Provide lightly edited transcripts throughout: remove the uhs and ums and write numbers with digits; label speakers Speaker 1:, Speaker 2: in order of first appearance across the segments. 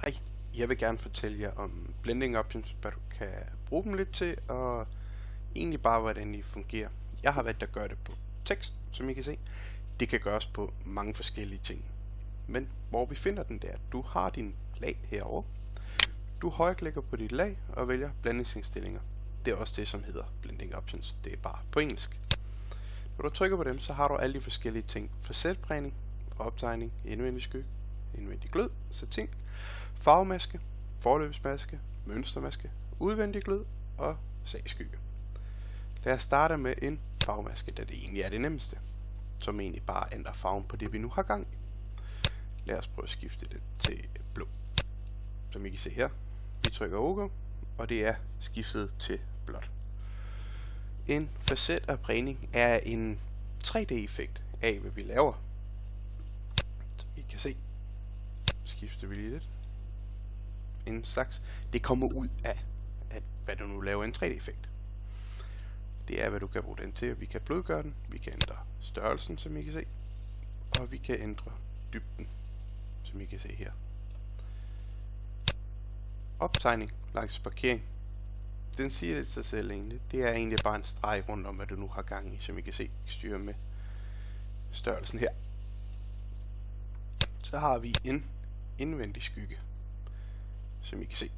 Speaker 1: Hej, jeg vil gerne fortælle jer om blending options, hvad du kan bruge dem lidt til, og egentlig bare hvordan de fungerer. Jeg har valgt at gøre det på tekst, som I kan se. Det kan gøres på mange forskellige ting. Men hvor vi finder den der, du har din lag herovre. Du højreklikker på dit lag og vælger blandingsindstillinger. Det er også det, som hedder blending options. Det er bare på engelsk. Når du trykker på dem, så har du alle de forskellige ting. Facetprægning, optegning, indvendig skygge, indvendig glød, setting, farvemaske, forløbsmaske, mønstermaske, udvendig glød og sagskygge. Lad os starte med en farvemaske, da det egentlig er det nemmeste, som egentlig bare ændrer farven på det, vi nu har gang i. Lad os prøve at skifte det til blå. Som I kan se her, vi trykker OK, og det er skiftet til blåt. En facet af prægning er en 3D-effekt af, hvad vi laver. I kan se, skifter vi lige lidt. En slags, det kommer ud af, hvad du nu laver en 3D-effekt. Det er, hvad du kan bruge den til. Vi kan blødgøre den, vi kan ændre størrelsen, som I kan se, og vi kan ændre dybden, som I kan se her. Optegning langs parkering. Den siger det sig selv egentlig. Det er egentlig bare en streg rundt om, hvad du nu har gang i, som I kan se, styre med størrelsen her. Så har vi en indvendig skygge, som I kan se.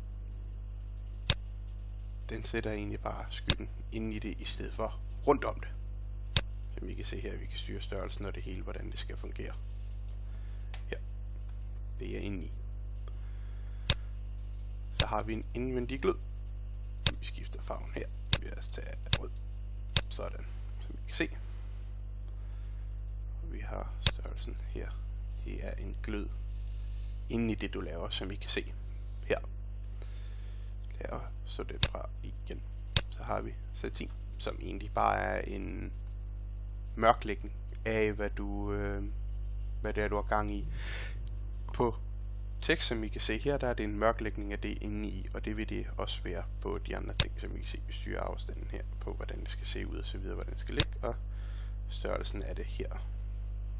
Speaker 1: Den sætter egentlig bare skyggen inde i det, i stedet for rundt om det. Som I kan se her, vi kan styre størrelsen og det hele, hvordan det skal fungere. Her. Det er inde i. Så har vi en indvendig glød. Vi skifter farven her. Vi vil altså tage rød. Sådan, som I kan se. Og vi har størrelsen her. Det er en glød inde i det, du laver, som I kan se her. Laver så den fra igen. Så har vi satin, som egentlig bare er en mørklægning af, hvad det er, du har gang i. På tekst, som I kan se her, der er det en mørklægning af det inde i, og det vil det også være på de andre ting, som I kan se. Vi styrer afstanden her på, hvordan det skal se ud og så videre, hvordan det skal ligge, og størrelsen af det her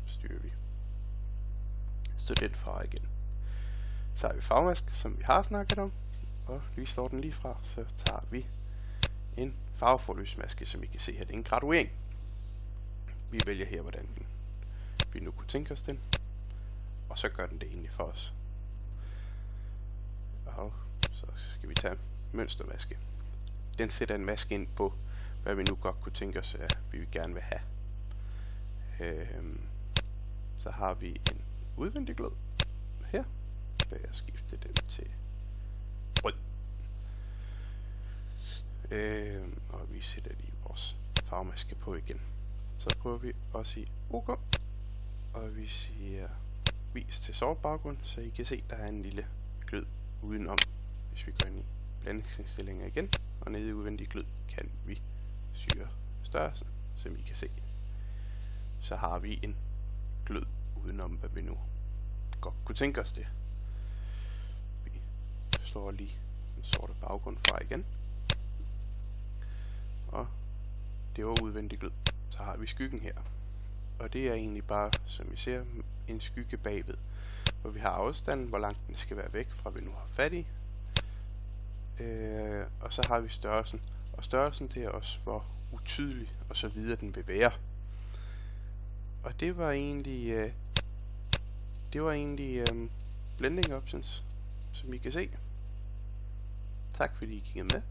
Speaker 1: styrer vi. Så den fra igen. Så har vi farvemask, som vi har snakket om, og vi slår den lige fra, så tager vi en farveforløbsmaske, som I kan se her. Det er en graduering. Vi vælger her, hvordan vi nu kunne tænke os den, og så gør den det egentlig for os. Og så skal vi tage mønstermaske. Den sætter en maske ind på, hvad vi nu godt kunne tænke os, at vi gerne vil have. Så har vi en udvendig glød her. Så jeg skifter den til rød. Og vi sætter lige vores farvemaske på igen. Så prøver vi at sige OK. Og vi siger vis til sort baggrund, så I kan se, der er en lille glød udenom. Hvis vi går ind i blandingsindstillinger igen, og nede i udvendig glød kan vi styre størrelsen, som I kan se. Så har vi en glød udenom, hvad vi nu godt kunne tænke os det. Vi slår lige den sorte baggrund fra igen. Og det var udvendig glød. Så har vi skyggen her. Og det er egentlig bare, som I ser, en skygge bagved. Hvor vi har afstanden, hvor langt den skal være væk fra, vi nu har fat i. Og så har vi størrelsen. Og størrelsen det er også, hvor utydelig og så videre den vil være. Og det var egentlig blending options, som I kan se. Tak fordi I kiggede med.